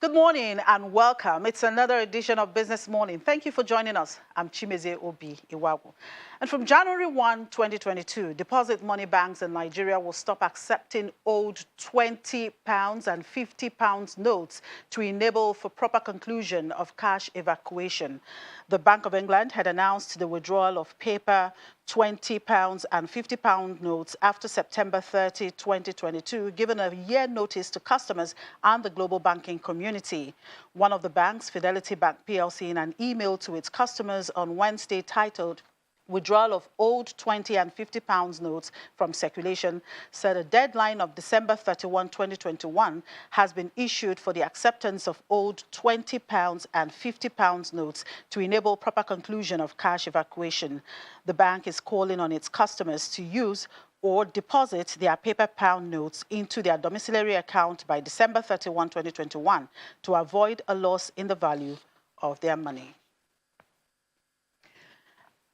Good morning and welcome. It's another edition of Business Morning. Thank you for joining us. I'm Chimeze Obi Iwagu. And from January 1, 2022, deposit money banks in Nigeria will stop accepting old £20 and £50 notes to enable for proper conclusion of cash evacuation. The Bank of England had announced the withdrawal of paper £20 and £50 notes after September 30, 2022, given a year notice to customers and the global banking community. One of the banks, Fidelity Bank PLC, in an email to its customers on Wednesday titled Withdrawal of Old £20 and £50 notes from circulation, said a deadline of December 31, 2021 has been issued for the acceptance of old £20 and £50 notes to enable proper conclusion of cash evacuation. The bank is calling on its customers to use or deposit their paper pound notes into their domiciliary account by December 31, 2021 to avoid a loss in the value of their money.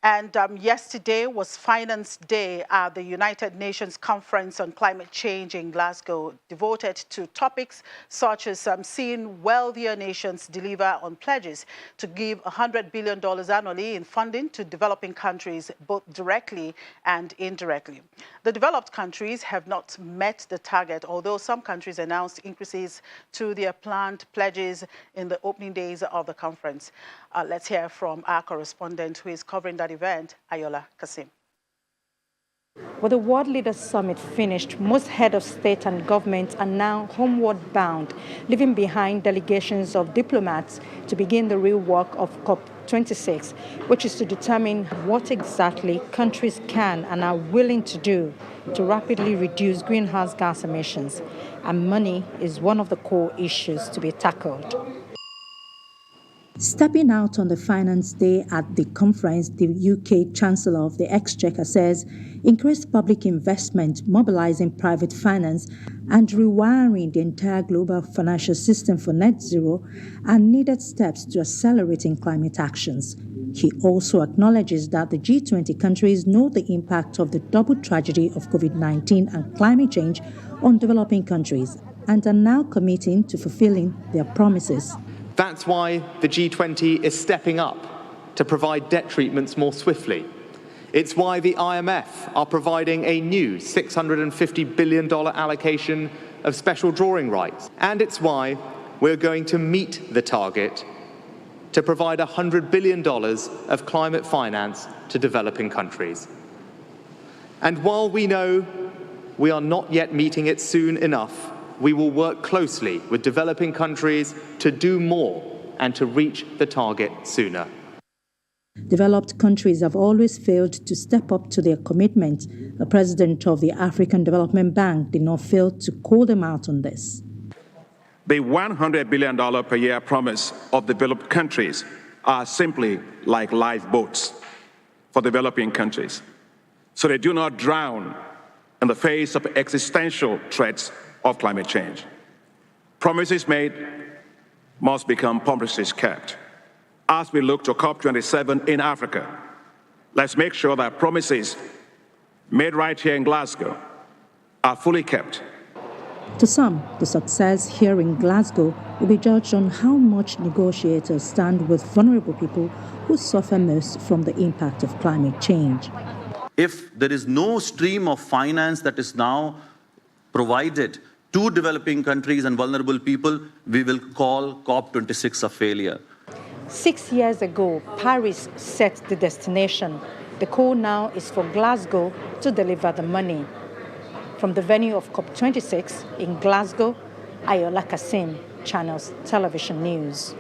And yesterday was Finance Day at the United Nations Conference on Climate Change in Glasgow, devoted to topics such as seeing wealthier nations deliver on pledges to give $100 billion annually in funding to developing countries, both directly and indirectly. The developed countries have not met the target, although some countries announced increases to their planned pledges in the opening days of the conference. Let's hear from our correspondent who is covering that event, Ayola Kasim. With the World Leaders Summit finished, most heads of state and government are now homeward bound, leaving behind delegations of diplomats to begin the real work of COP26, which is to determine what exactly countries can and are willing to do to rapidly reduce greenhouse gas emissions. And money is one of the core issues to be tackled. Stepping out on the Finance Day at the conference, the UK Chancellor of the Exchequer says increased public investment, mobilizing private finance, and rewiring the entire global financial system for net zero are needed steps to accelerating climate actions. He also acknowledges that the G20 countries know the impact of the double tragedy of COVID-19 and climate change on developing countries and are now committing to fulfilling their promises. That's why the G20 is stepping up to provide debt treatments more swiftly. It's why the IMF are providing a new $650 billion allocation of special drawing rights. And it's why we're going to meet the target to provide $100 billion of climate finance to developing countries. And while we know we are not yet meeting it soon enough, we will work closely with developing countries to do more and to reach the target sooner. Developed countries have always failed to step up to their commitment. The president of the African Development Bank did not fail to call them out on this. The $100 billion per year promise of developed countries are simply like lifeboats for developing countries, so they do not drown in the face of existential threats of climate change. Promises made must become promises kept. As we look to COP27 in Africa, let's make sure that promises made right here in Glasgow are fully kept. To some, the success here in Glasgow will be judged on how much negotiators stand with vulnerable people who suffer most from the impact of climate change. If there is no stream of finance that is now provided to developing countries and vulnerable people, we will call COP26 a failure. 6 years ago, Paris set the destination. The call now is for Glasgow to deliver the money. From the venue of COP26 in Glasgow, Ayola Kasim, Channels Television News.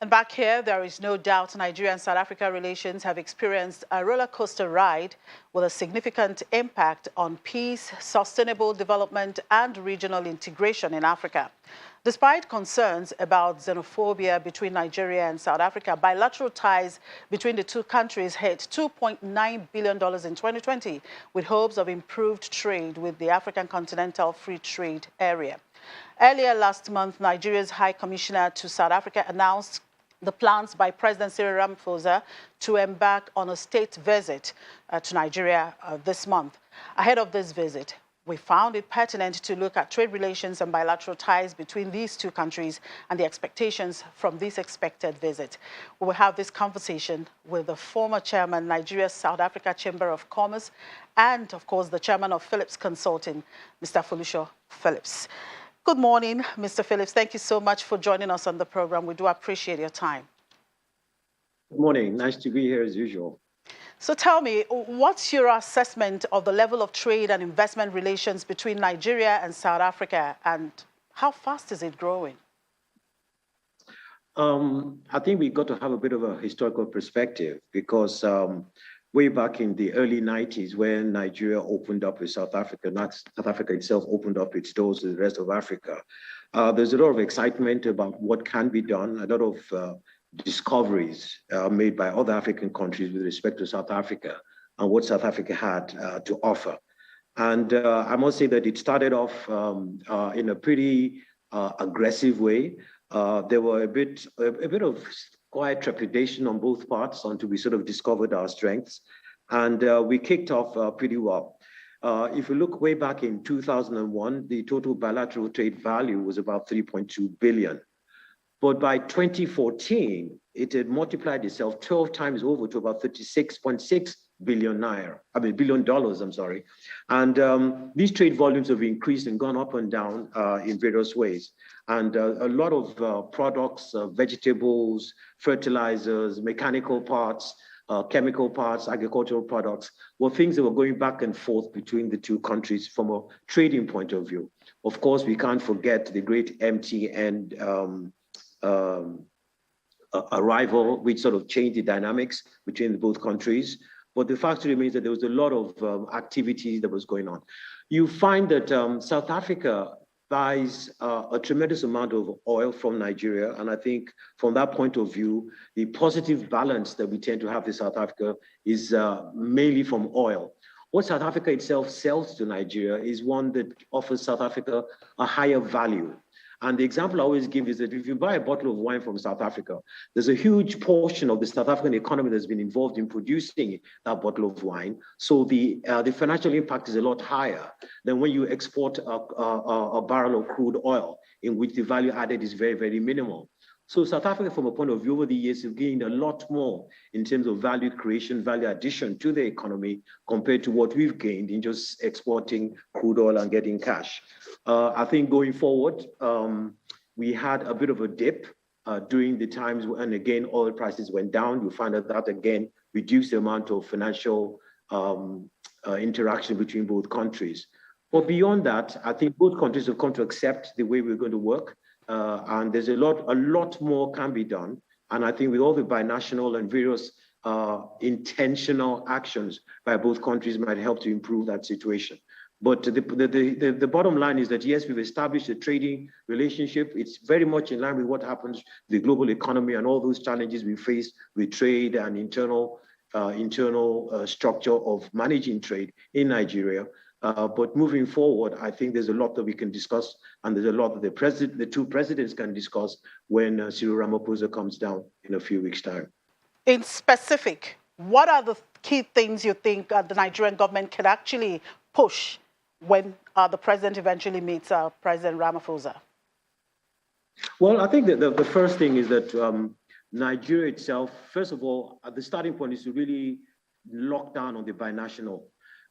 And back here, there is no doubt Nigeria and South Africa relations have experienced a roller coaster ride with a significant impact on peace, sustainable development, and regional integration in Africa. Despite concerns about xenophobia between Nigeria and South Africa, bilateral ties between the two countries hit $2.9 billion in 2020, with hopes of improved trade with the African Continental Free Trade Area. Earlier last month, Nigeria's High Commissioner to South Africa announced the plans by President Cyril Ramaphosa to embark on a state visit to Nigeria this month. Ahead of this visit, we found it pertinent to look at trade relations and bilateral ties between these two countries and the expectations from this expected visit. We will have this conversation with the former chairman, Nigeria-South Africa Chamber of Commerce, and of course, the chairman of Phillips Consulting, Mr. Folusho Phillips. Good morning, Mr. Phillips. Thank you so much for joining us on the program. We do appreciate your time. Good morning. Nice to be here as usual. So tell me, what's your assessment of the level of trade and investment relations between Nigeria and South Africa, and how fast is it growing? I think we've got to have a bit of a historical perspective because way back in the early 90s, when Nigeria opened up with South Africa, not South Africa itself opened up its doors to the rest of Africa, there's a lot of excitement about what can be done, a lot of discoveries made by other African countries with respect to South Africa and what South Africa had to offer. And I must say that it started off in a pretty aggressive way. There were a bit of quiet trepidation on both parts until we sort of discovered our strengths. And we kicked off pretty well. If you look way back in 2001, the total bilateral trade value was about 3.2 billion. But by 2014, it had multiplied itself 12 times over to about 36.6 billion dollars, I'm sorry. And these trade volumes have increased and gone up and down in various ways. And a lot of products, vegetables, fertilizers, mechanical parts, chemical parts, agricultural products, were things that were going back and forth between the two countries from a trading point of view. Of course, we can't forget the great MTN arrival, which sort of changed the dynamics between both countries. But the fact remains that there was a lot of activity that was going on. You find that South Africa buys a tremendous amount of oil from Nigeria. And I think from that point of view, the positive balance that we tend to have in South Africa is mainly from oil. What South Africa itself sells to Nigeria is one that offers South Africa a higher value. And the example I always give is that if you buy a bottle of wine from South Africa, there's a huge portion of the South African economy that's been involved in producing that bottle of wine. So the financial impact is a lot higher than when you export a barrel of crude oil, in which the value added is very, very minimal. So South Africa, from a point of view over the years, have gained a lot more in terms of value creation, value addition to the economy compared to what we've gained in just exporting crude oil and getting cash. I think going forward, we had a bit of a dip during the times when, again, oil prices went down. You find that again reduced the amount of financial interaction between both countries. But beyond that, I think both countries have come to accept the way we're going to work. And there's a lot more can be done. And I think with all the binational and various intentional actions by both countries might help to improve that situation. But the bottom line is that, yes, we've established a trading relationship. It's very much in line with what happens to the global economy and all those challenges we face with trade and internal structure of managing trade in Nigeria. But moving forward, I think there's a lot that we can discuss, and there's a lot that the two presidents can discuss when Cyril Ramaphosa comes down in a few weeks' time. In specific, what are the key things you think the Nigerian government can actually push when the president eventually meets President Ramaphosa? Well, I think that the first thing is that Nigeria itself, first of all, the starting point is to really lock down on the binational.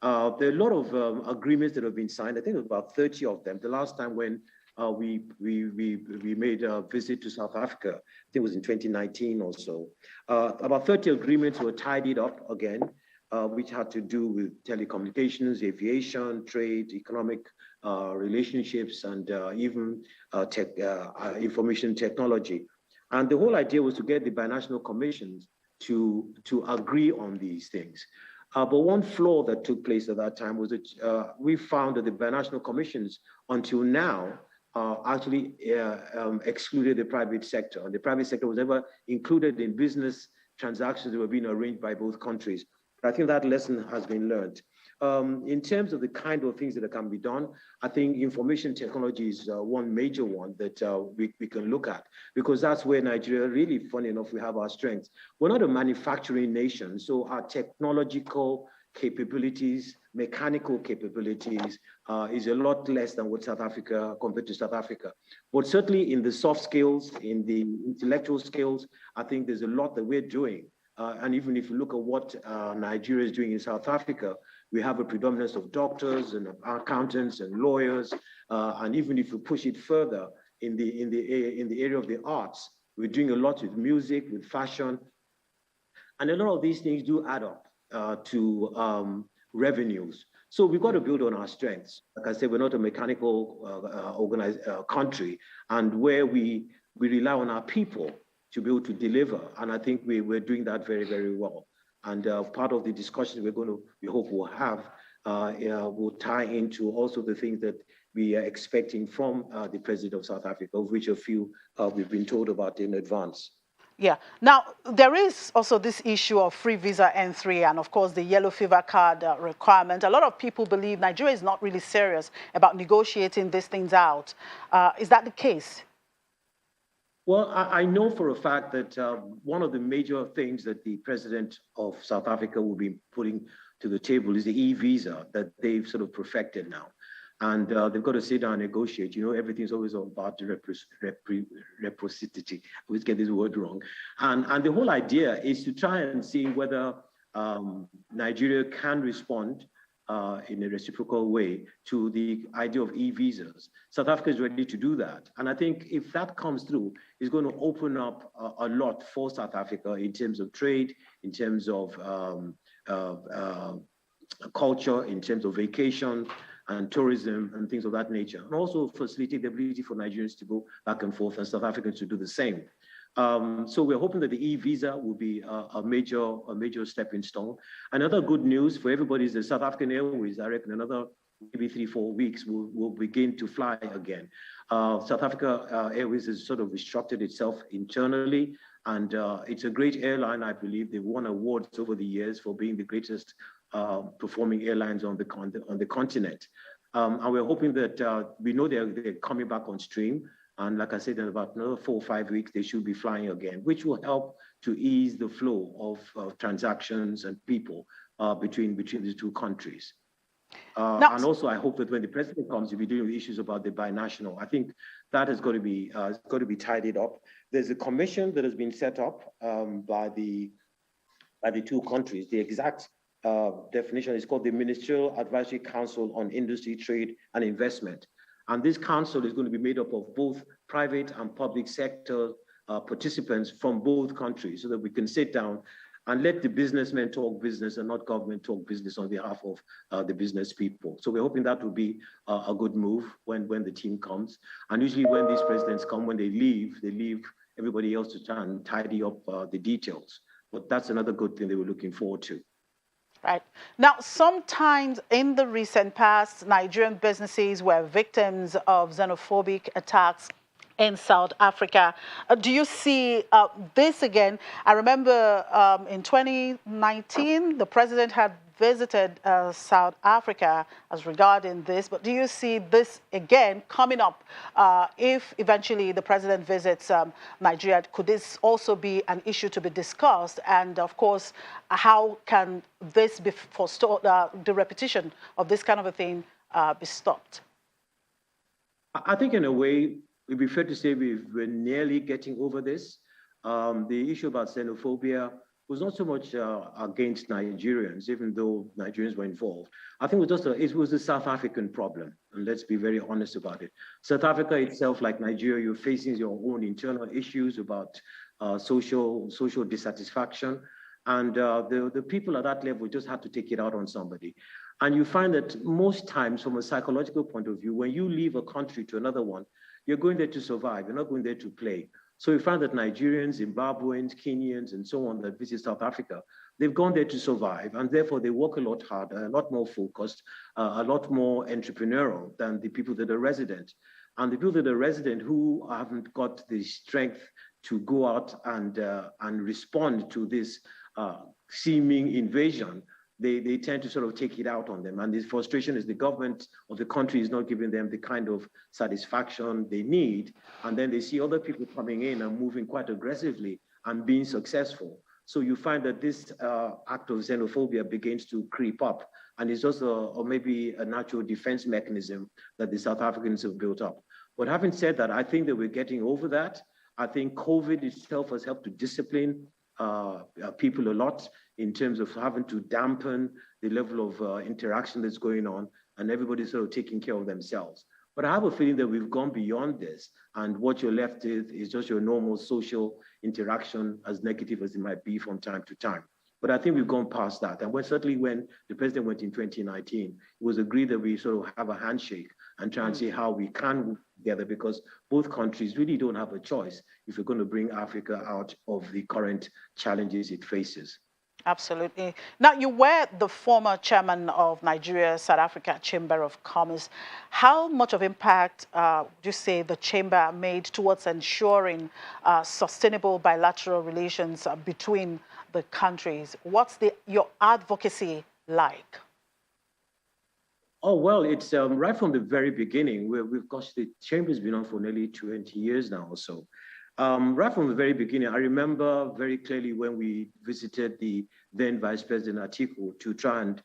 There are a lot of agreements that have been signed. I think it was about 30 of them. The last time when we made a visit to South Africa, I think it was in 2019 or so, about 30 agreements were tidied up again, which had to do with telecommunications, aviation, trade, economic relationships, and even information technology. And the whole idea was to get the binational commissions to agree on these things. But one flaw that took place at that time was that we found that the binational commissions until now actually excluded the private sector. And the private sector was never included in business transactions that were being arranged by both countries. But I think that lesson has been learned. In terms of the kind of things that can be done, I think information technology is one major one that we can look at, because that's where Nigeria, really, funny enough, we have our strengths. We're not a manufacturing nation, so our technological capabilities mechanical capabilities is a lot less than what South Africa, compared to South Africa. But certainly in the soft skills, in the intellectual skills, I think there's a lot that we're doing. And even if you look at what Nigeria is doing in South Africa, we have a predominance of doctors and accountants and lawyers. And even if you push it further in the area of the arts, we're doing a lot with music, with fashion. And a lot of these things do add up to revenues. So we've got to build on our strengths. Like I said, we're not a mechanical organized country, and where we rely on our people to be able to deliver. And I think we're doing that very, very well. And part of the discussion we hope we'll have will tie into also the things that we are expecting from the President of South Africa, of which a few we've been told about in advance. Yeah. Now, there is also this issue of free visa N3 and, of course, the yellow fever card requirement. A lot of people believe Nigeria is not really serious about negotiating these things out. Is that the case? Well, I know for a fact that one of the major things that the President of South Africa will be putting to the table is the e-visa that they've sort of perfected now. And they've got to sit down and negotiate. You know, everything's always about the reciprocity. I always get this word wrong. And the whole idea is to try and see whether Nigeria can respond in a reciprocal way to the idea of e-visas. South Africa is ready to do that. And I think if that comes through, it's going to open up a lot for South Africa in terms of trade, in terms of culture, in terms of vacation and tourism and things of that nature. And also facilitate the ability for Nigerians to go back and forth and South Africans to do the same. So we're hoping that the e-visa will be a major stepping stone. Another good news for everybody is that South African Airways, I reckon another maybe 3-4 weeks will begin to fly again. South Africa Airways has sort of restructured itself internally, and it's a great airline. I believe they've won awards over the years for being the greatest performing airlines on the continent. And we're hoping that we know they're coming back on stream. And like I said, in about another 4 or 5 weeks, they should be flying again, which will help to ease the flow of transactions and people between the two countries. And also, I hope that when the president comes, he'll be dealing with issues about the binational. I think that has got to be tidied up. There's a commission that has been set up by the two countries. The exact definition is called the Ministerial Advisory Council on Industry, Trade, and Investment. And this council is going to be made up of both private and public sector participants from both countries, so that we can sit down and let the businessmen talk business and not government talk business on behalf of the business people. So we're hoping that will be a good move when the team comes. And usually when these presidents come, when they leave everybody else to try and tidy up the details. But that's another good thing they were looking forward to. Right. Now, sometimes in the recent past, Nigerian businesses were victims of xenophobic attacks in South Africa. Do you see this again? I remember in 2019, the president had visited South Africa as regarding this, but do you see this again coming up if eventually the president visits Nigeria? Could this also be an issue to be discussed? And of course, how can this be forestalled, the repetition of this kind of a thing be stopped? I think in a way, it'd be fair to say we're nearly getting over this. The issue about xenophobia was not so much against Nigerians, even though Nigerians were involved. I think it was a South African problem, and let's be very honest about it. South Africa itself, like Nigeria, you're facing your own internal issues about social dissatisfaction, and the people at that level just had to take it out on somebody. And you find that most times, from a psychological point of view, when you leave a country to another one, you're going there to survive, you're not going there to play. So we find that Nigerians, Zimbabweans, Kenyans, and so on that visit South Africa, they've gone there to survive, and therefore they work a lot harder, a lot more focused, a lot more entrepreneurial than the people that are resident. And the people that are resident who haven't got the strength to go out and respond to this seeming invasion, they tend to sort of take it out on them. And this frustration is the government of the country is not giving them the kind of satisfaction they need. And then they see other people coming in and moving quite aggressively and being successful. So you find that this act of xenophobia begins to creep up. and it's just or maybe a natural defense mechanism that the South Africans have built up. But having said that, I think that we're getting over that. I think COVID itself has helped to discipline people a lot in terms of having to dampen the level of interaction that's going on, and everybody's sort of taking care of themselves. But I have a feeling that we've gone beyond this, and what you're left with is just your normal social interaction, as negative as it might be from time to time. But I think we've gone past that. And certainly when the president went in 2019, it was agreed that we sort of have a handshake and try and see how we can work together, because both countries really don't have a choice if we're going to bring Africa out of the current challenges it faces. Absolutely. Now, you were the former chairman of Nigeria-South Africa Chamber of Commerce. How much of impact would you say the chamber made towards ensuring sustainable bilateral relations between the countries? What's your advocacy like? Oh, well, it's right from the very beginning. The chamber's been on for nearly 20 years now or so. Right from the very beginning, I remember very clearly when we visited the then Vice President Atiku to try and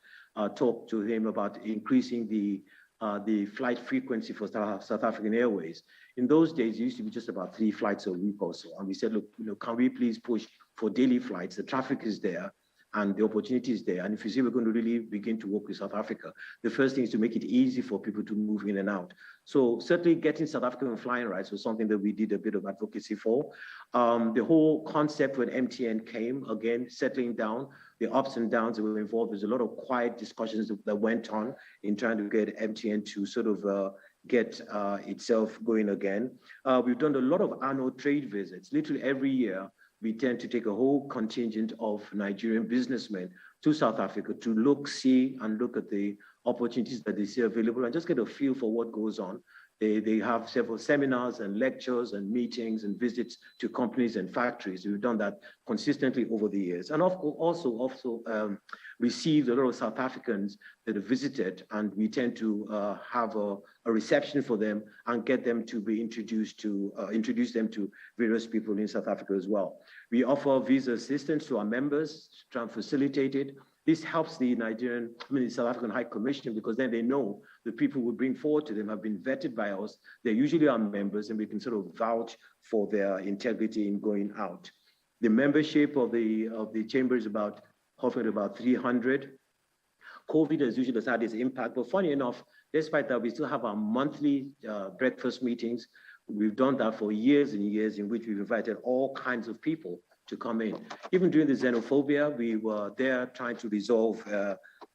talk to him about increasing the flight frequency for South African Airways. In those days, it used to be just about 3 flights a week or so. And we said, look, can we please push for daily flights? The traffic is there and the opportunity is there. And if you see we're going to really begin to work with South Africa, the first thing is to make it easy for people to move in and out. So certainly getting South African flying rights was something that we did a bit of advocacy for. The whole concept when MTN came, again, settling down, the ups and downs that were involved, there's a lot of quiet discussions that went on in trying to get MTN to sort of get itself going again. We've done a lot of annual trade visits. Literally every year, we tend to take a whole contingent of Nigerian businessmen to South Africa to look at the opportunities that they see available and just get a feel for what goes on. They have several seminars and lectures and meetings and visits to companies and factories. We've done that consistently over the years. And also received a lot of South Africans that have visited, and we tend to have a reception for them and get them to be introduce them to various people in South Africa as well. We offer visa assistance to our members to try and facilitate it. This helps the South African High Commission, because then they know the people we bring forward to them have been vetted by us. They're usually our members, and we can sort of vouch for their integrity in going out. The membership of the chamber is hovering about 300. COVID has usually had its impact, but funny enough, despite that, we still have our monthly breakfast meetings. We've done that for years and years, in which we've invited all kinds of people to come in. Even during the xenophobia, we were there trying to resolve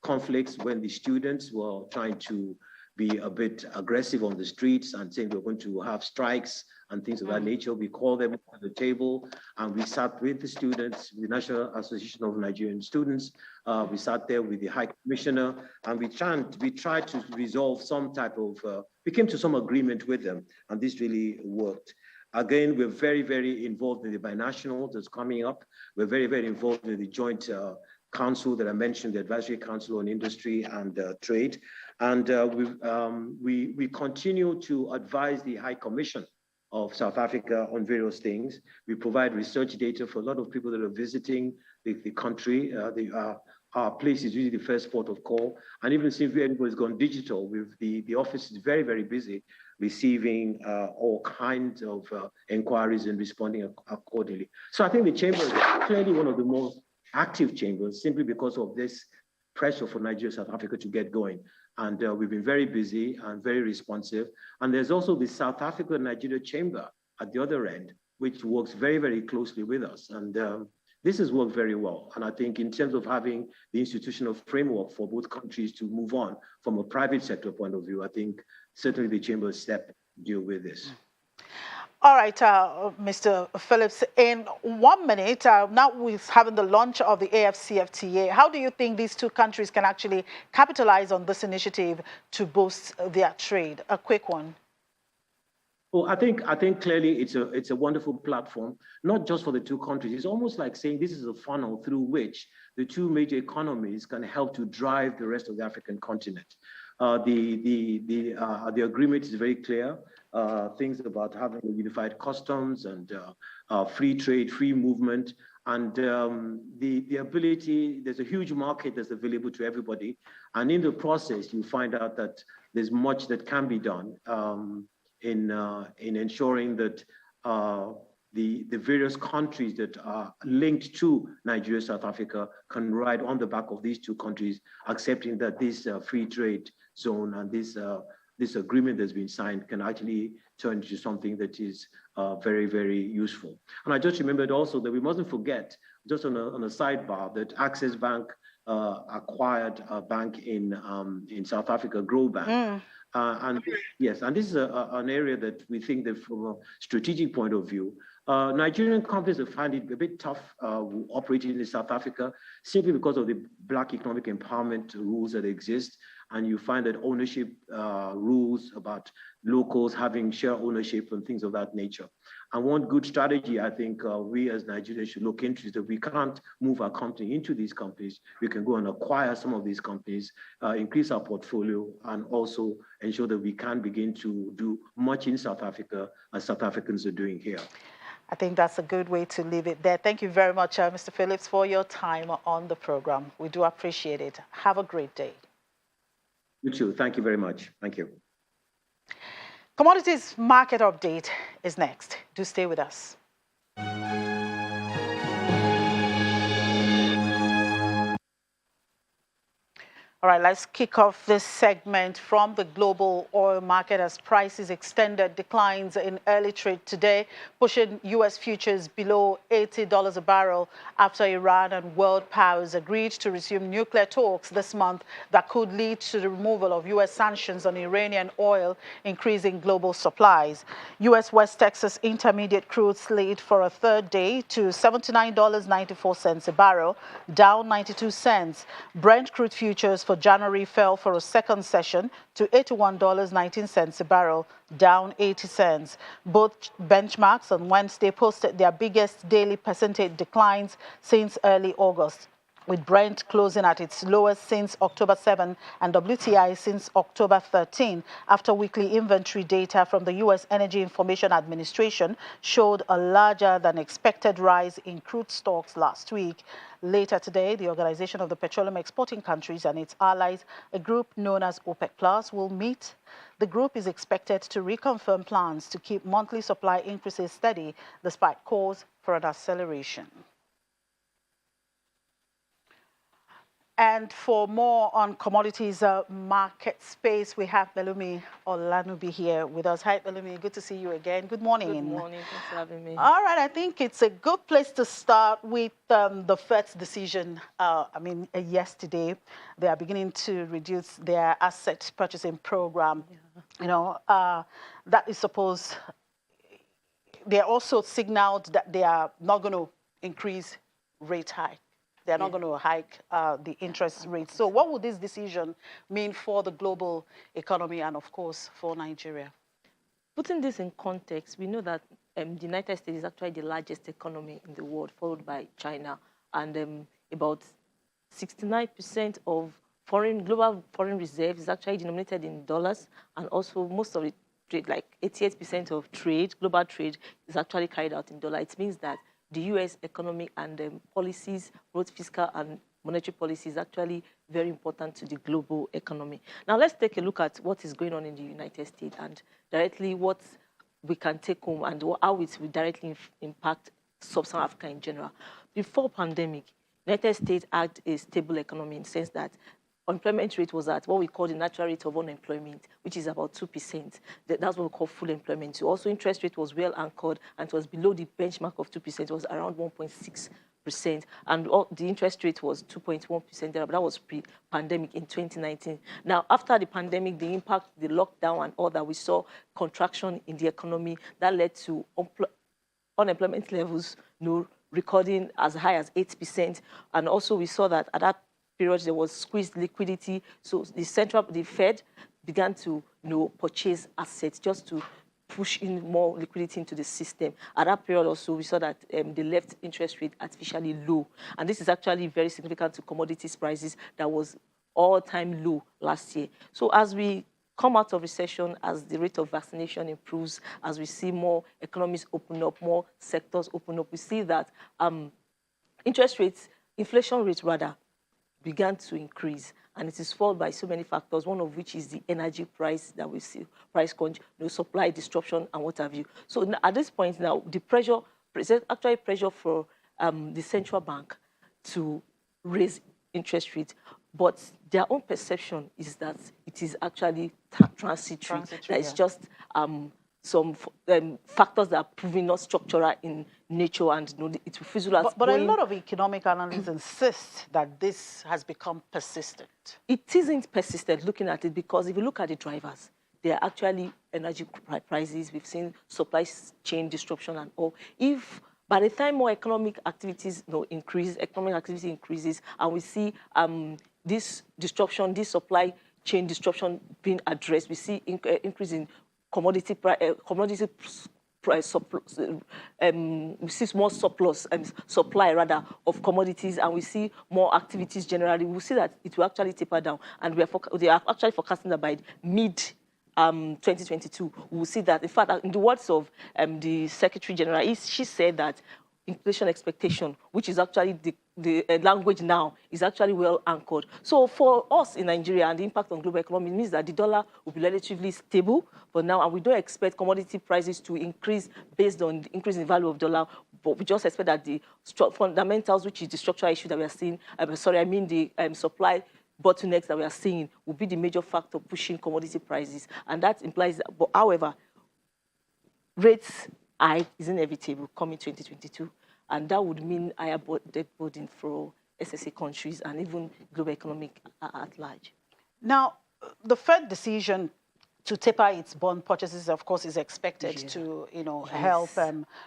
conflicts when the students were trying to be a bit aggressive on the streets and saying we're going to have strikes and things of that nature. We called them to the table and we sat with the students, the National Association of Nigerian Students. We sat there with the High Commissioner, and we tried to resolve some type of, we came to some agreement with them, and this really worked. Again, we're very, very involved in the binational that's coming up. We're very, very involved in the joint council that I mentioned, the Advisory Council on Industry and Trade. And we continue to advise the High Commission of South Africa on various things. We provide research data for a lot of people that are visiting the country. Our place is usually the first port of call. And even since everybody's gone digital, the office is very, very busy receiving all kinds of inquiries and responding accordingly. So I think the chamber is clearly one of the most active chambers, simply because of this pressure for Nigeria, South Africa to get going. And we've been very busy and very responsive. And there's also the South Africa-Nigeria Chamber at the other end, which works very, very closely with us. And this has worked very well. And I think in terms of having the institutional framework for both countries to move on from a private sector point of view, I think certainly the Chamber step deal with this. All right, Mr. Phillips, in 1 minute, now we're having the launch of the AfCFTA. How do you think these two countries can actually capitalize on this initiative to boost their trade? A quick one. Well, I think clearly it's a wonderful platform, not just for the two countries. It's almost like saying this is a funnel through which the two major economies can help to drive the rest of the African continent. The agreement is very clear. Things about having a unified customs and free trade, free movement. And the ability, there's a huge market that's available to everybody. And in the process, you find out that there's much that can be done in ensuring that the various countries that are linked to Nigeria, South Africa can ride on the back of these two countries, accepting that this free trade zone and this agreement that's been signed can actually turn into something that is very, very useful. And I just remembered also that we mustn't forget, just on a sidebar, that Access Bank acquired a bank in South Africa, Grow Bank. And yes, and this is an area that we think that from a strategic point of view, Nigerian companies have found it a bit tough operating in South Africa simply because of the Black economic empowerment rules that exist. And you find that ownership rules about locals having share ownership and things of that nature. And one good strategy I think we as Nigerians should look into is that we can't move our company into these companies. We can go and acquire some of these companies, increase our portfolio, and also ensure that we can begin to do much in South Africa as South Africans are doing here. I think that's a good way to leave it there. Thank you very much, Mr. Phillips, for your time on the program. We do appreciate it. Have a great day. You too. Thank you very much. Thank you. Commodities market update is next. Do stay with us. All right, let's kick off this segment from the global oil market as prices extended declines in early trade today, pushing U.S. futures below $80 a barrel after Iran and world powers agreed to resume nuclear talks this month that could lead to the removal of U.S. sanctions on Iranian oil, increasing global supplies. U.S. West Texas Intermediate crude slid for a third day to $79.94 a barrel, down 92 cents. Brent crude futures for January fell for a second session to $81.19 a barrel, down 80 cents. Both benchmarks on Wednesday posted their biggest daily percentage declines since early August, with Brent closing at its lowest since October 7 and WTI since October 13, after weekly inventory data from the U.S. Energy Information Administration showed a larger than expected rise in crude stocks last week. Later today, the Organization of the Petroleum Exporting Countries and its allies, a group known as OPEC+, will meet. The group is expected to reconfirm plans to keep monthly supply increases steady despite calls for an acceleration. And for more on commodities market space, we have Belumi Olanubi here with us. Hi, Belumi. Good to see you again. Good morning. Good morning. Thanks for having me. All right. I think it's a good place to start with the Fed's decision. Yesterday, they are beginning to reduce their asset purchasing program. Yeah. That is supposed. They also signaled that they are not going to increase rate hike. They're not going to hike the interest rates. So what would this decision mean for the global economy and, of course, for Nigeria? Putting this in context, we know that the United States is actually the largest economy in the world, followed by China. And about 69% of global foreign reserves is actually denominated in dollars. And also most of the trade, like 88% of trade, global trade, is actually carried out in dollars. It means that the U.S. economic and policies, both fiscal and monetary policy, is actually very important to the global economy. Now, let's take a look at what is going on in the United States and directly what we can take home and how it will directly impact sub-Saharan Africa in general. Before pandemic, the United States had a stable economy in the sense that unemployment rate was at what we call the natural rate of unemployment, which is about 2%. That's what we call full employment. So also interest rate was well anchored and it was below the benchmark of 2%. It was around 1.6%. And the interest rate was 2.1% there, but that was pre-pandemic in 2019. Now, after the pandemic, the impact, the lockdown and all that, we saw contraction in the economy that led to unemployment levels recording as high as 8%. And also we saw that at that period, there was squeezed liquidity. So the Fed began to purchase assets just to push in more liquidity into the system. At that period also, we saw that they left interest rate artificially low. And this is actually very significant to commodities prices that was all-time low last year. So as we come out of recession, as the rate of vaccination improves, as we see more economies open up, more sectors open up, we see that inflation rates rather, began to increase, and it is followed by so many factors, one of which is the energy price that we see, price crunch, supply disruption, and what have you. So at this point now, the pressure, actually pressure for the central bank to raise interest rates, but their own perception is that it is actually transitory, that it's just some factors that are proving not structural in nature, and it will fizzle out. But a lot of economic analysts insist that this has become persistent. It isn't persistent looking at it, because if you look at the drivers, they are actually energy prices. We've seen supply chain disruption and all. If by the time more economic activities economic activity increases, and we see this disruption, this supply chain disruption being addressed, we see increase in commodity price, we see more surplus supply rather of commodities, and we see more activities generally. We'll see that it will actually taper down, and they are actually forecasting that by mid 2022, we will see that. In fact, in the words of the Secretary General, she said that inflation expectation, which is actually the language now, is actually well anchored. So for us in Nigeria, and the impact on global economy means that the dollar will be relatively stable for now, and we don't expect commodity prices to increase based on the increase in value of dollar, but we just expect that the fundamentals, which is the structural issue that we are seeing, the supply bottlenecks that we are seeing, will be the major factor pushing commodity prices, and that implies that, but however, rates hike is inevitable coming 2022, and that would mean higher debt burden for SSA countries and even global economic at large. Now, the Fed decision to taper its bond purchases, of course, is expected to, help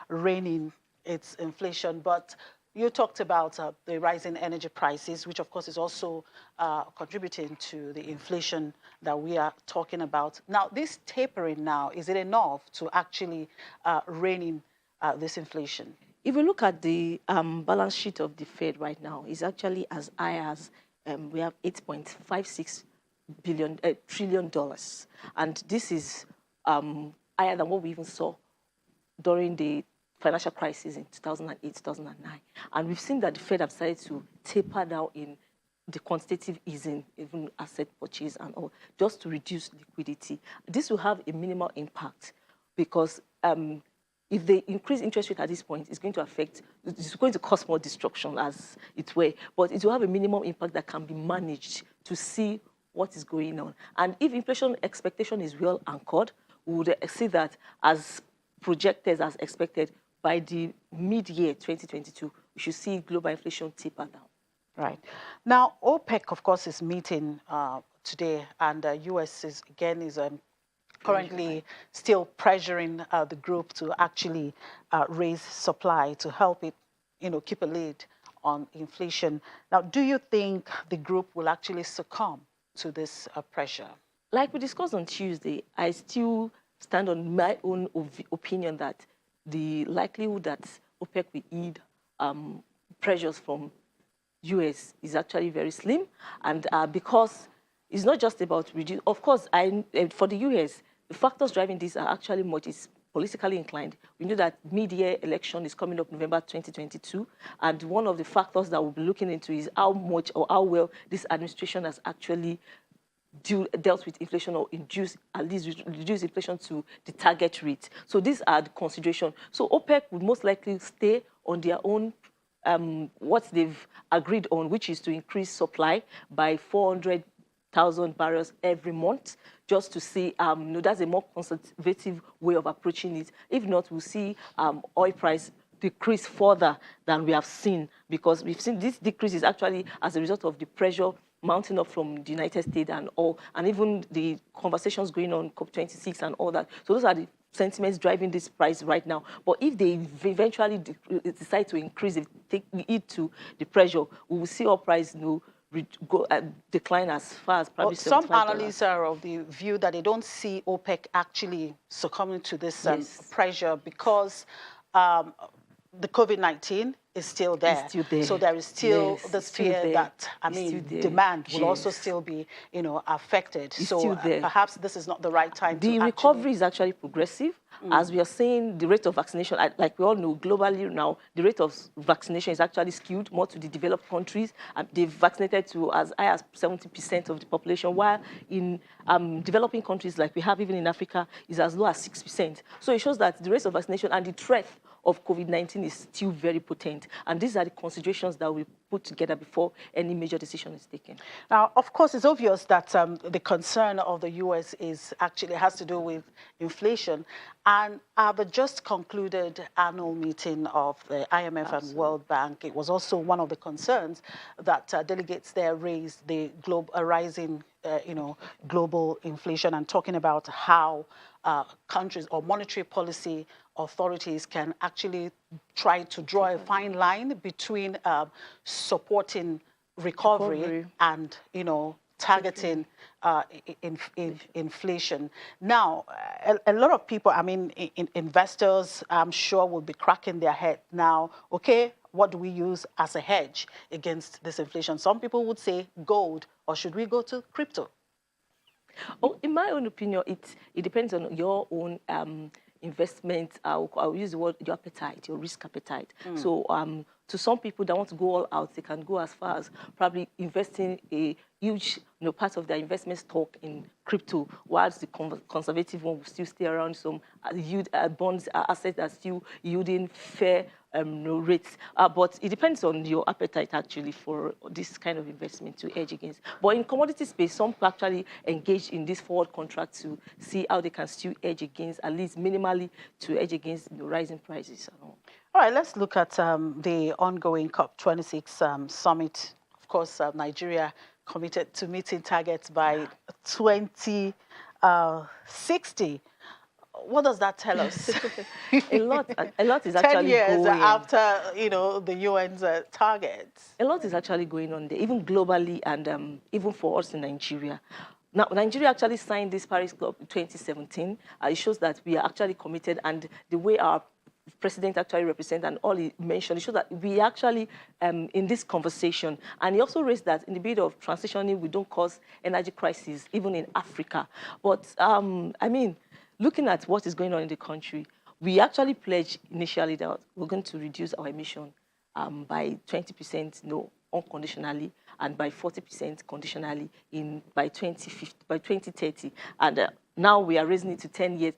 rein in its inflation. But you talked about the rising energy prices, which, of course, is also contributing to the inflation that we are talking about. Now, this tapering now, is it enough to actually rein in this inflation? If we look at the balance sheet of the Fed right now, it's actually as high as we have $8.56 trillion. And this is higher than what we even saw during the financial crisis in 2008, 2009. And we've seen that the Fed have started to taper down in the quantitative easing, even asset purchase and all, just to reduce liquidity. This will have a minimal impact, because if they increase interest rate at this point, it's going to cause more destruction as it were, but it will have a minimum impact that can be managed to see what is going on. And if inflation expectation is well anchored, we would see that as projected, as expected, by the mid-year 2022, we should see global inflation taper down. Right. Now, OPEC, of course, is meeting today, and the U.S. is currently still pressuring the group to actually raise supply to help it, keep a lid on inflation. Now, do you think the group will actually succumb to this pressure? Like we discussed on Tuesday, I still stand on my own opinion that the likelihood that OPEC will heed pressures from US is actually very slim, and because it's not just about reduce. Of course, for the US, the factors driving this are actually is politically inclined. We know that mid-year election is coming up November 2022, and one of the factors that we'll be looking into is how much or how well this administration has actually dealt with inflation, or at least reduce inflation to the target rate. So these are the considerations. So OPEC would most likely stay on their own, what they've agreed on, which is to increase supply by 400,000 barrels every month, just to see, that's a more conservative way of approaching it. If not, we'll see oil price decrease further than we have seen, because we've seen this decrease is actually as a result of the pressure mounting up from the United States and all, and even the conversations going on COP26 and all that. So those are the sentiments driving this price right now. But if they eventually decide to increase it to the pressure, we will see our price decline as far as probably some analysts are of the view that they don't see OPEC actually succumbing to this pressure, because the COVID-19 is still there. It's still there. So there is still Yes, this it's still fear there. that, I It's mean, still there. demand will also Yes. still be, affected. It's so still there. Perhaps this is not the right time The to recovery is actually progressive. As we are saying, the rate of vaccination, like we all know, globally now, the rate of vaccination is actually skewed more to the developed countries. They've vaccinated to as high as 70% of the population, while in developing countries like we have even in Africa is as low as 6%. So it shows that the rate of vaccination and the threat of COVID-19 is still very potent. And these are the considerations that we put together before any major decision is taken. Now, of course, it's obvious that the concern of the U.S. has to do with inflation. And at the just concluded annual meeting of the IMF and World Bank, it was also one of the concerns that delegates there raised the rising, global inflation, and talking about how countries or monetary policy authorities can actually try to draw a fine line between supporting recovery and, targeting inflation. Now, a lot of people, I mean, investors, I'm sure, will be cracking their head now. Okay, what do we use as a hedge against this inflation? Some people would say gold, or should we go to crypto? Oh, in my own opinion, it depends on your own investment. I'll use the word your appetite, your risk appetite. So to some people that want to go all out, they can go as far as probably investing a huge part of their investment stock in crypto, whilst the conservative one will still stay around some yield bonds, assets that are still yielding fair rates. But it depends on your appetite, actually, for this kind of investment to hedge against. But in commodity space, some people actually engage in this forward contract to see how they can still hedge against, at least minimally, to hedge against the rising prices. All right, let's look at the ongoing COP26 summit. Of course, Nigeria committed to meeting targets by 2060. What does that tell us? a lot is 10 actually years going after, the UN's targets. A lot is actually going on there, even globally and even for us in Nigeria. Now, Nigeria actually signed this Paris Club in 2017. It shows that we are actually committed, and the way our president actually represents and all he mentioned, it shows that we actually in this conversation. And he also raised that in the bid of transitioning, we don't cause energy crisis, even in Africa. But, I mean, looking at what is going on in the country, we actually pledged initially that we're going to reduce our emission by 20%, unconditionally, and by 40% conditionally by 2030. And now we are raising it to 10 years.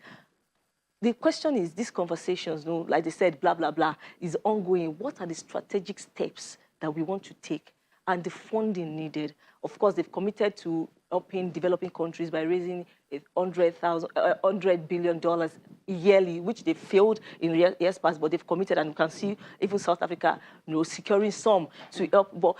The question is, these conversations, like they said, blah, blah, blah, is ongoing. What are the strategic steps that we want to take and the funding needed? Of course, they've committed to helping developing countries by raising $100 billion yearly, which they failed in years past, but they've committed, and you can see even South Africa securing some to help. But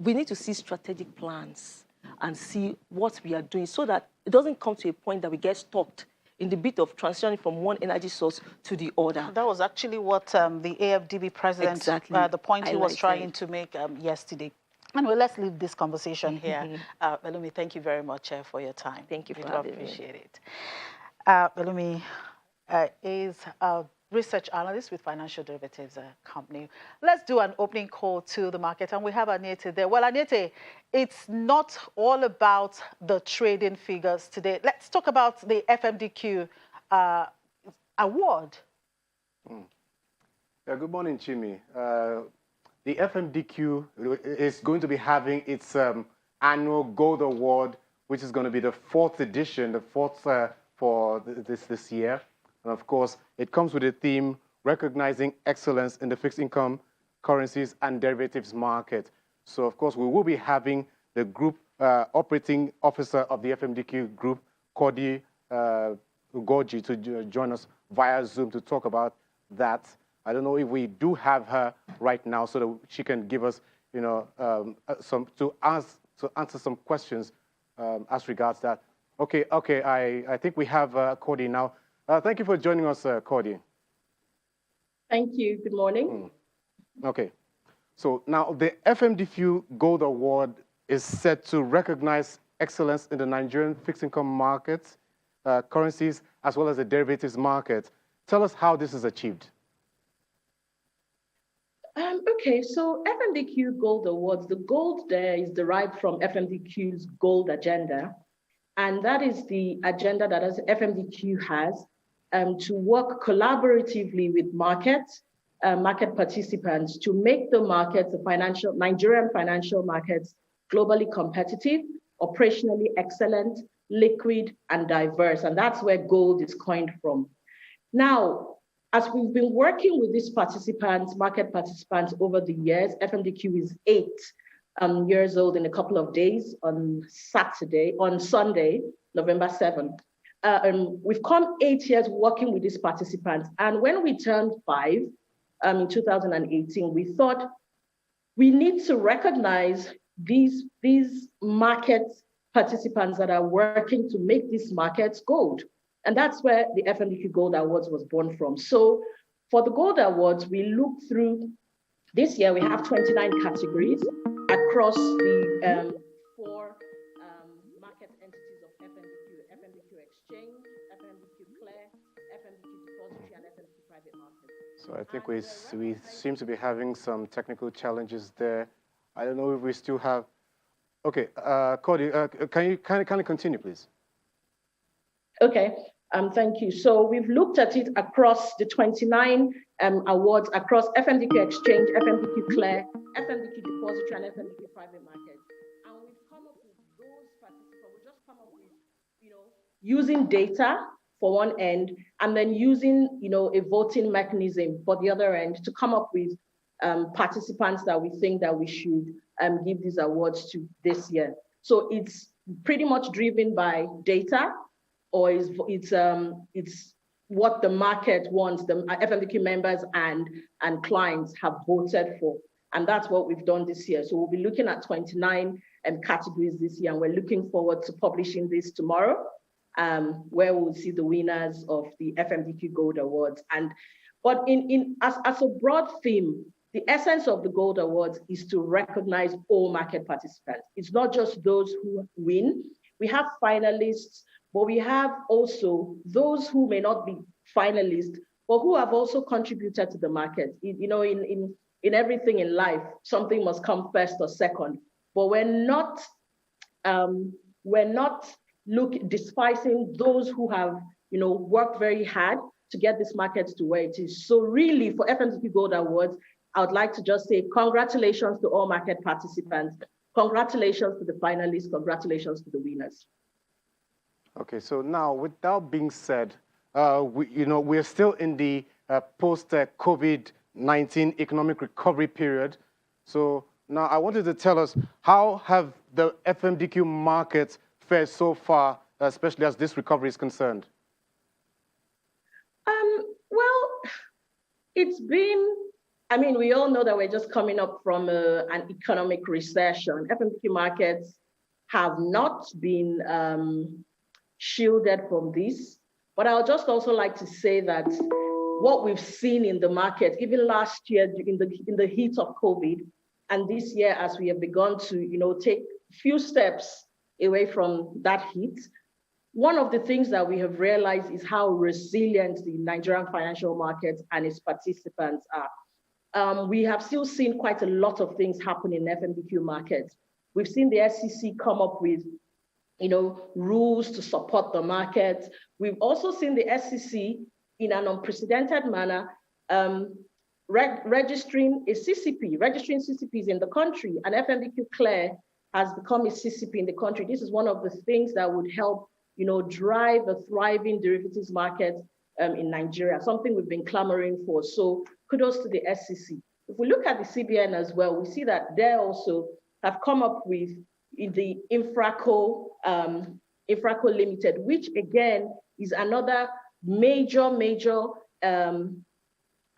we need to see strategic plans and see what we are doing so that it doesn't come to a point that we get stuck in the bit of transitioning from one energy source to the other. That was actually what the AFDB president, the point he was trying to make yesterday. Anyway, let's leave this conversation here. Belumi, thank you very much for your time. Thank you for having me. Appreciate it. Belumi is a research analyst with Financial Derivatives Company. Let's do an opening call to the market, and we have Anete there. Well, Anete, it's not all about the trading figures today. Let's talk about the FMDQ award. Yeah, good morning, Chimi. The FMDQ is going to be having its annual Gold Award, which is going to be the 4th edition, the 4th for this year. And of course, it comes with a theme recognizing excellence in the fixed income, currencies, and derivatives market. So, of course, we will be having the group operating officer of the FMDQ group, Kodi Ugoji, to join us via Zoom to talk about that. I don't know if we do have her right now so that she can give us, to answer some questions as regards that. Okay, I think we have Kodi now. Thank you for joining us, Kodi. Thank you. Good morning. Okay. So now the FMDQ Gold Award is set to recognize excellence in the Nigerian fixed income markets, currencies, as well as the derivatives market. Tell us how this is achieved. Okay, so FMDQ Gold Awards, the gold there is derived from FMDQ's gold agenda. And that is the agenda that FMDQ has to work collaboratively with market participants to make the markets, the Nigerian financial markets, globally competitive, operationally excellent, liquid, and diverse. And that's where gold is coined from. Now, as we've been working with these participants, market participants over the years, FMDQ is 8 years old in a couple of days on Sunday, November 7th. We've come 8 years working with these participants. And when we turned 5 in 2018, we thought we need to recognize these market participants that are working to make these markets gold. And that's where the FMDQ Gold Awards was born from. So for the Gold Awards, we looked through, this year we have 29 categories across the 4 market entities of FMDQ, FMDQ Exchange, FMDQ Clear, FMDQ Depository, and FMDQ Private Market. So I think we seem to be having some technical challenges there. I don't know if we still have, okay, Cody, can you kind of continue, please? Okay, thank you. So we've looked at it across the 29 awards across FMDQ Exchange, FMDQ Clear, FMDQ Depository, and FMDQ Private Market. And we've come up with those participants, we just come up with, using data for one end, and then using, a voting mechanism for the other end to come up with participants that we think that we should give these awards to this year. So it's pretty much driven by data, or it's what the market wants, the FMDQ members and clients have voted for. And that's what we've done this year. So we'll be looking at 29 categories this year, and we're looking forward to publishing this tomorrow, where we'll see the winners of the FMDQ Gold Awards. But as a broad theme, the essence of the Gold Awards is to recognize all market participants. It's not just those who win. We have finalists, but we have also those who may not be finalists, but who have also contributed to the market. In everything in life, something must come first or second. But we're not despising those who have worked very hard to get this market to where it is. So really, for FMDQ Gold Awards, I would like to just say congratulations to all market participants. Congratulations to the finalists. Congratulations to the winners. Okay, so now with that being said, we're still in the post-COVID-19 economic recovery period. So now I wanted to tell us, how have the FMDQ markets fared so far, especially as this recovery is concerned? Well, it's been, we all know that we're just coming up from an economic recession. FMDQ markets have not been shielded from this. But I would just also like to say that what we've seen in the market, even last year in the heat of COVID, and this year as we have begun to take a few steps away from that heat, one of the things that we have realized is how resilient the Nigerian financial markets and its participants are. We have still seen quite a lot of things happen in FMDQ markets. We've seen the SEC come up with rules to support the market. We've also seen the SEC in an unprecedented manner registering CCPs in the country, and FMDQ Clear has become a CCP in the country. This is one of the things that would help drive a thriving derivatives market in Nigeria, something we've been clamoring for. So kudos to the SEC. If we look at the CBN as well, we see that they also have come up with the Infraco Limited, which again is another major and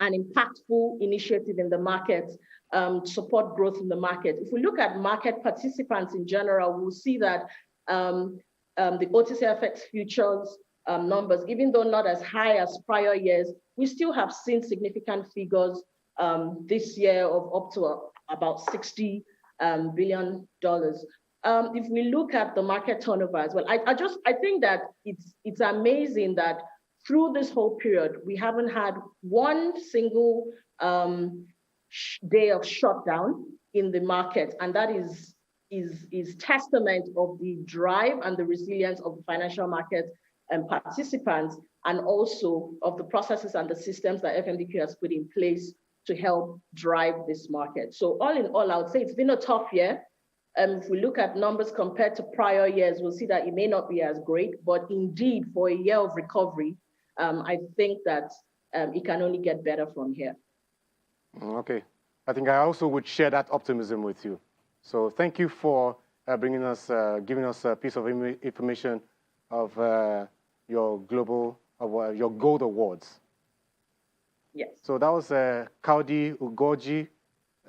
impactful initiative in the market to support growth in the market. If we look at market participants in general, we'll see that the OTCFX futures numbers, even though not as high as prior years, we still have seen significant figures this year of up to about $60 billion. If we look at the market turnover as well, I think that it's amazing that through this whole period, we haven't had one single day of shutdown in the market. And that is testament of the drive and the resilience of the financial market and participants, and also of the processes and the systems that FMDQ has put in place to help drive this market. So all in all, I would say it's been a tough year. If we look at numbers compared to prior years, we'll see that it may not be as great, but indeed for a year of recovery, I think that it can only get better from here. Okay. I think I also would share that optimism with you. So thank you for giving us a piece of information of your Gold Awards. Yes. So that was Kaudi Ugoji,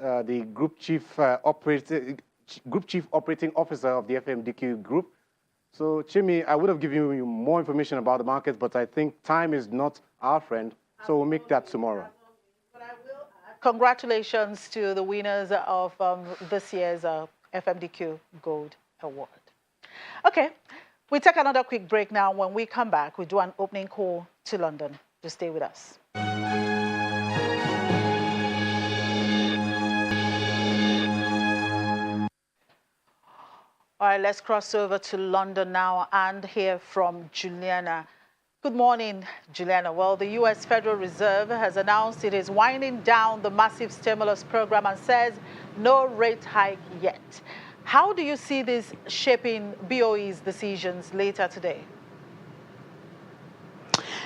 the Group Chief Operating Officer of the FMDQ Group. So Chimi, I would have given you more information about the market, but I think time is not our friend, so we'll make that tomorrow. Congratulations to the winners of this year's FMDQ Gold Award. Okay, we take another quick break now. When we come back, we do an opening call to London. Just stay with us. All right, let's cross over to London now and hear from Juliana. Good morning, Juliana. Well, the U.S. Federal Reserve has announced it is winding down the massive stimulus program and says no rate hike yet. How do you see this shaping BOE's decisions later today?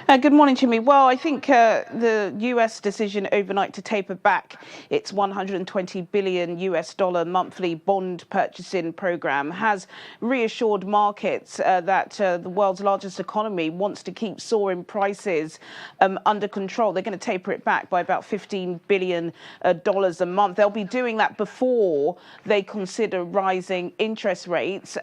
Good morning, Chimi. Well, I think the US decision overnight to taper back its $120 billion monthly bond purchasing program has reassured markets that the world's largest economy wants to keep soaring prices under control. They're going to taper it back by about $15 billion a month. They'll be doing that before they consider rising interest rates.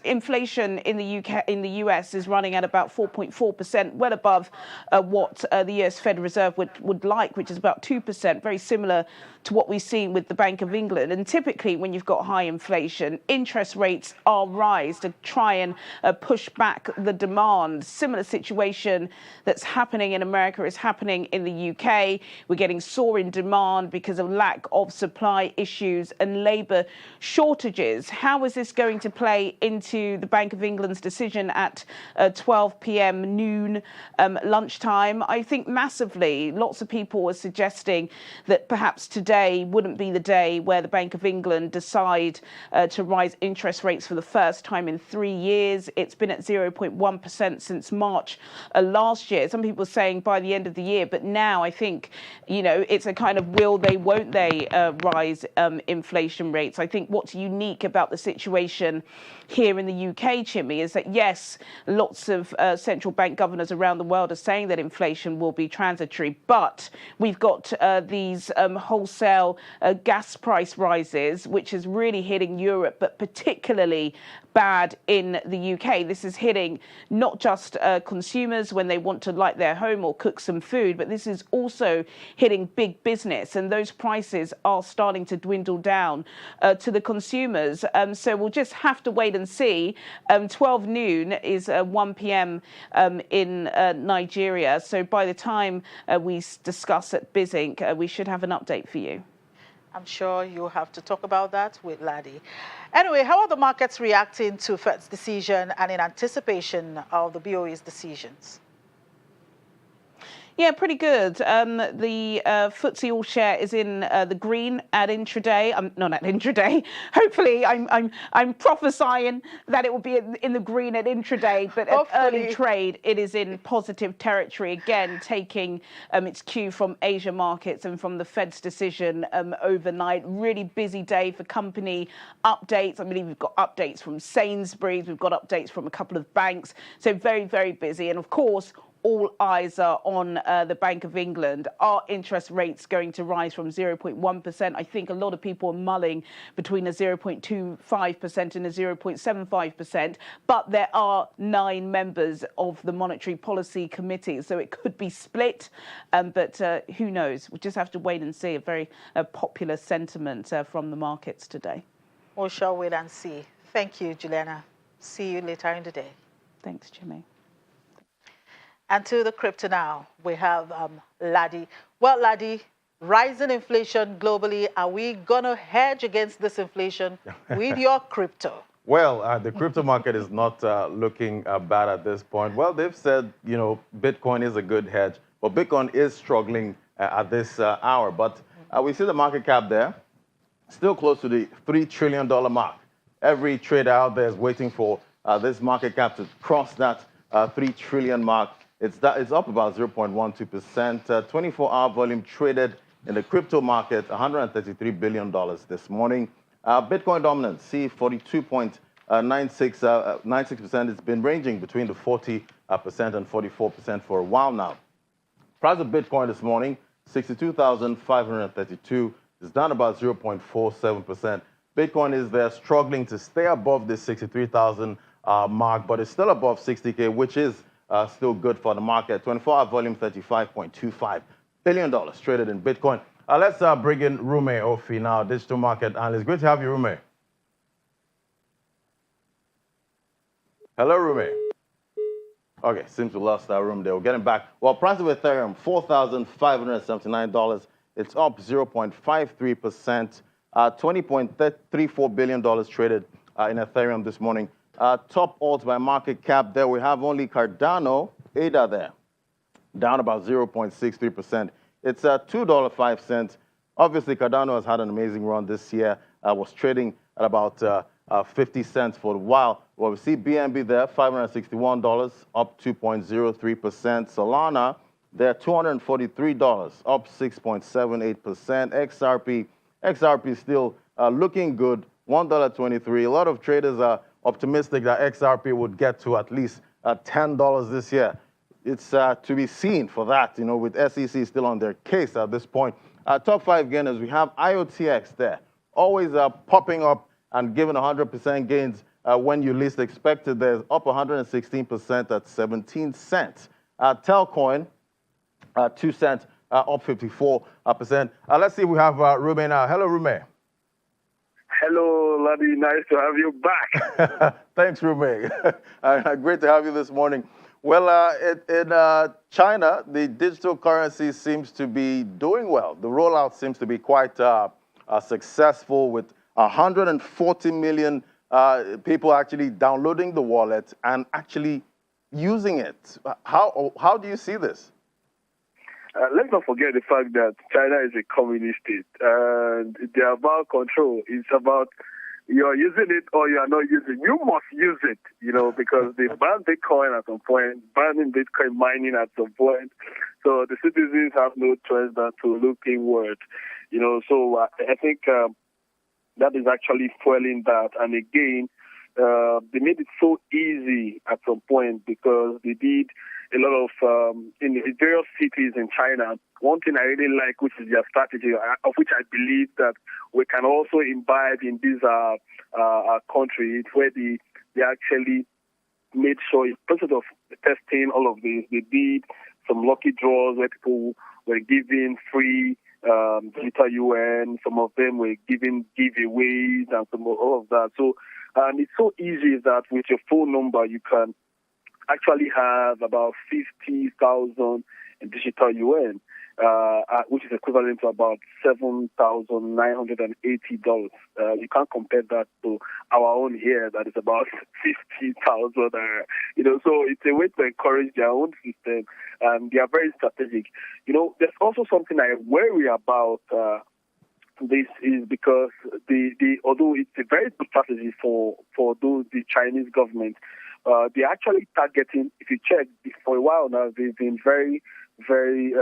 Inflation in the US is running at about 4.4%. Well above what the US Federal Reserve would like, which is about 2%, very similar to what we've seen with the Bank of England. And typically when you've got high inflation, interest rates are rise to try and push back the demand. Similar situation that's happening in America is happening in the UK. We're getting soaring demand because of lack of supply issues and labour shortages. How is this going to play into the Bank of England's decision at 12 p.m. noon lunchtime? I think massively. Lots of people are suggesting that perhaps today wouldn't be the day where the Bank of England decide to rise interest rates for the first time in 3 years. It's been at 0.1% since March last year. Some people are saying by the end of the year, but now I think, you know, it's a kind of will they, won't they rise inflation rates. I think what's unique about the situation here in the UK, Chimmy, is that yes, lots of central bank governors around the world are saying that inflation will be transitory, but we've got these wholesale gas price rises, which is really hitting Europe, but particularly bad in the UK. This is hitting not just consumers when they want to light their home or cook some food, but this is also hitting big business, and those prices are starting to dwindle down to the consumers. So we'll just have to wait and see. 12 noon is 1 p.m. In Nigeria. So by the time we discuss at BizInc, we should have an update for you. I'm sure you'll have to talk about that with Laddie. Anyway, how are the markets reacting to Fed's decision and in anticipation of the BOE's decisions? Yeah, pretty good. The FTSE All Share is in the green at intraday. Not at intraday. Hopefully, I'm prophesying that it will be in the green at intraday, but at early trade, it is in positive territory again, taking its cue from Asia markets and from the Fed's decision overnight. Really busy day for company updates. I believe we've got updates from Sainsbury's, we've got updates from a couple of banks. So very, very busy, and of course, all eyes are on the Bank of England. Are interest rates going to rise from 0.1%? I think a lot of people are mulling between a 0.25% and a 0.75%, but there are 9 members of the Monetary Policy Committee, so it could be split, but who knows? We'll just have to wait and see. A very popular sentiment from the markets today. We shall wait and see. Thank you, Juliana. See you later in the day. Thanks, Jimmy. And to the crypto now, we have Laddie. Well, Laddie, rising inflation globally. Are we going to hedge against this inflation with your crypto? Well, the crypto market is not looking bad at this point. Well, they've said, Bitcoin is a good hedge, but Bitcoin is struggling at this hour. But we see the market cap there, still close to the $3 trillion mark. Every trader out there is waiting for this market cap to cross that 3 trillion mark. It's up about 0.12%. 24-hour volume traded in the crypto market, $133 billion this morning. Bitcoin dominance, see 42.96%. It's been ranging between the 40% and 44% for a while now. Price of Bitcoin this morning, 62,532. It's down about 0.47%. Bitcoin is there struggling to stay above the 63,000 mark, but it's still above 60K, which is still good for the market. 24-hour volume, $35.25 billion traded in Bitcoin. Let's bring in Rume Ofi now, digital market analyst. Great to have you, Rume. Hello, Rume. Okay, seems we lost our room there. We're getting back. Well, price of Ethereum, $4,579. It's up 0.53%. $20.34 billion traded in Ethereum this morning. Top alts by market cap there, we have only Cardano, ADA there, down about 0.63%. It's $2.05. Obviously, Cardano has had an amazing run this year. Was trading at about 50 cents for a while. Well, we see BNB there, $561, up 2.03%. Solana, they're $243, up 6.78%. XRP still looking good, $1.23. A lot of traders are optimistic that XRP would get to at least $10 this year. It's to be seen for that, with SEC still on their case at this point. Top 5 gainers, we have IOTX there, always popping up and giving 100% gains when you least expected. There's up 116% at 17 cents. Telcoin, 2 cents, up 54%. Let's see if we have Rume now. Hello, Rume. Hello, Ladi. Nice to have you back. Thanks, Rume. Great to have you this morning. Well, in China, the digital currency seems to be doing well. The rollout seems to be quite successful, with 140 million people actually downloading the wallet and actually using it. How do you see this? Let's not forget the fact that China is a communist state, and they're about control. It's about you're using it or you are not using it. You must use it, because they banned Bitcoin at some point, banning Bitcoin mining at some point. So the citizens have no choice but to look inward, So I think that is actually fueling that. And again, they made it so easy at some point because they did a lot of, in various cities in China. One thing I really like, which is their strategy, of which I believe that we can also imbibe in these countries, where they actually made sure, instead of testing all of this, they did some lucky draws where people were giving free digital UN. Some of them were giving giveaways and all of that. So, and it's so easy that with your phone number, you can actually have about 50,000 digital UN, which is equivalent to about $7,980. You can't compare that to our own here, that is about 50,000. So it's a way to encourage their own system, and they are very strategic. There's also something I worry about. This is because although it's a very good strategy for the Chinese government, they're actually targeting, if you check, for a while now, they've been very, very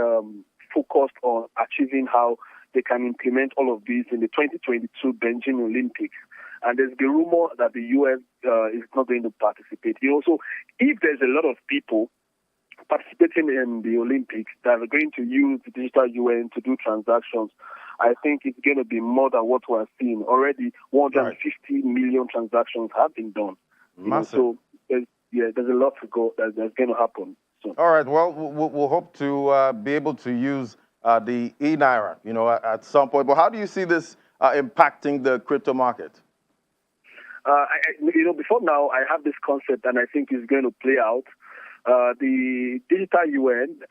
focused on achieving how they can implement all of these in the 2022 Beijing Olympics. And there's the rumor that the U.S. is not going to participate. So if there's a lot of people participating in the Olympics that are going to use the digital UN to do transactions, I think it's going to be more than what we're seeing. Already 150 million transactions have been done. So there's a lot to go that's going to happen soon. All right. Well, we'll hope to be able to use the e-Naira, at some point. But how do you see this impacting the crypto market? Before now, I have this concept, and I think it's going to play out. the digital yuan,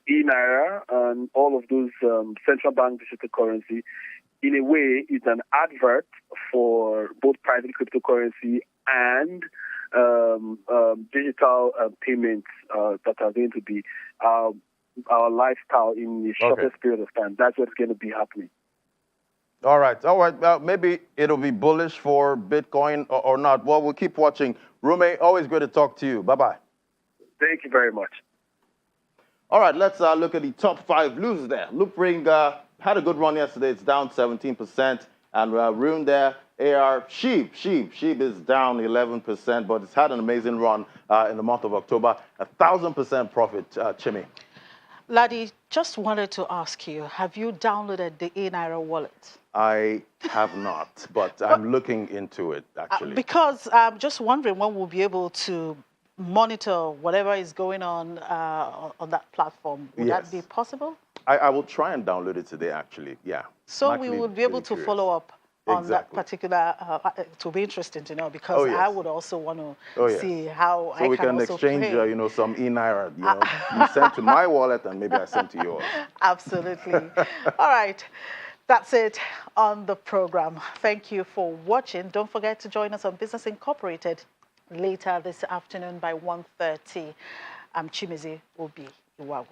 e-naira, and all of those central bank digital currency, in a way, is an advert for both private cryptocurrency and digital payments that are going to be our lifestyle in the shortest period of time. That's what's going to be happening. All right. Well, maybe it'll be bullish for Bitcoin or not. Well, we'll keep watching. Rume, always good to talk to you. Bye-bye. Thank you very much. All right, let's look at the top 5 losers there. Loopring had a good run yesterday. It's down 17%. And Rune there, AR, Sheep is down 11%, but it's had an amazing run in the month of October. 1,000% profit, Chimmy. Ladi, just wanted to ask you, have you downloaded the e-naira wallet? I have not, but I'm looking into it, actually. Because I'm just wondering when we'll be able to monitor whatever is going on that platform. Would that be possible? I will try and download it today, actually, yeah. So we would be able to follow up on that particular, it will be interesting to know, because I would also want to see how I can also So we can exchange, you know, some e-naira, you know, you send to my wallet and maybe I send to yours. Absolutely. All right. That's it on the program. Thank you for watching. Don't forget to join us on Business Incorporated later this afternoon by 1:30. I'm Chimeze Obi Iwagu.